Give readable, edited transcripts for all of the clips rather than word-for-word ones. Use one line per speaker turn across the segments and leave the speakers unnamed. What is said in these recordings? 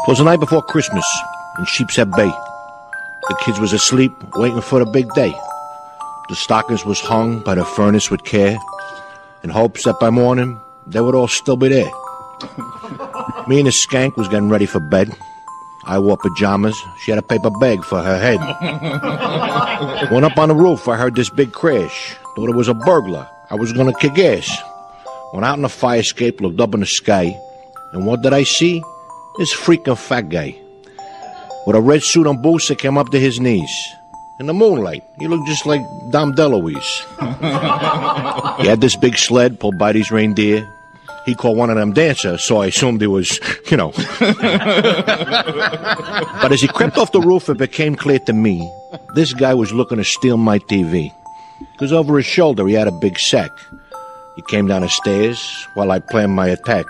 'Twas the night before Christmas in Sheepshead Bay. The kids was asleep, waiting for the big day. The stockings was hung by the furnace with care, in hopes that by morning they would all still be there. Me and the skank was getting ready for bed. I wore pajamas. She had a paper bag for her head. Went up on the roof. I heard this big crash. Thought it was a burglar. I was gonna kick ass. Went out in the fire escape, looked up in the sky, and what did I see? This freaking fat guy with a red suit and boots that came up to his knees. In the moonlight, he looked just like Dom DeLuise. He had this big sled pulled by these reindeer. He called one of them dancers, so I assumed he was, But as he crept off the roof, it became clear to me, this guy was looking to steal my TV. Because over his shoulder, he had a big sack. He came down the stairs while I planned my attack.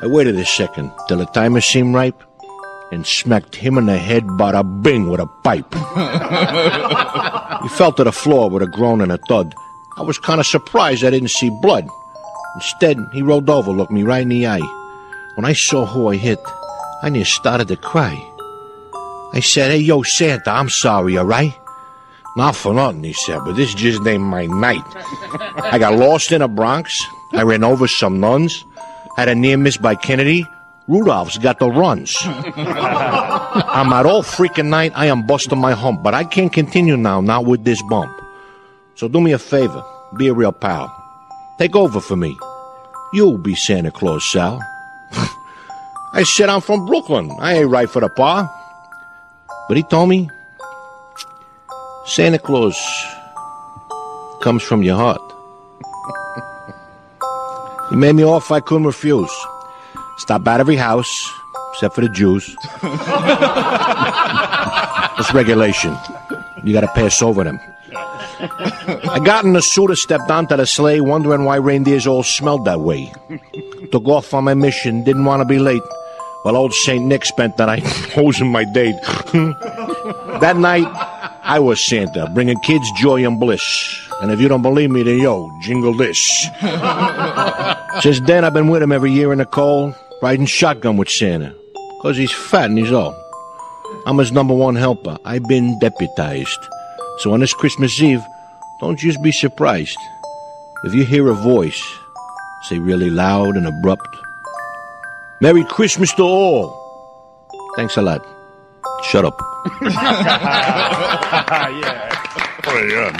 I waited a second till the timer seemed ripe and smacked him in the head, bada bing, with a pipe. He fell to the floor with a groan and a thud. I was kind of surprised I didn't see blood. Instead, he rolled over, looked me right in the eye. When I saw who I hit, I near started to cry. I said, "Hey, yo, Santa, I'm sorry, all right?" "Not for nothing," he said, "but this just ain't my night. I got lost in the Bronx. I ran over some nuns. Had a near miss by Kennedy. Rudolph's got the runs. I'm out all freaking night. I am busting my hump, but I can't continue now, not with this bump. So do me a favor. Be a real pal. Take over for me. You'll be Santa Claus, Sal." I said, "I'm from Brooklyn. I ain't right for the par." But he told me, Santa Claus comes from your heart. He made me offer I couldn't refuse. Stop at every house, except for the Jews. It's regulation. You gotta pass over them. I got in the suit and stepped onto the sleigh, wondering why reindeers all smelled that way. Took off on my mission, didn't want to be late. Well, old St. Nick spent the night hosing my date. That night, I was Santa, bringing kids joy and bliss. And if you don't believe me, then yo, jingle this. Since then, I've been with him every year in the cold, riding shotgun with Santa. 'Cause he's fat and he's old. I'm his number one helper. I've been deputized. So on this Christmas Eve, don't just be surprised. If you hear a voice, say really loud and abrupt, "Merry Christmas to all." Thanks a lot. Shut up.
Yeah. Very good.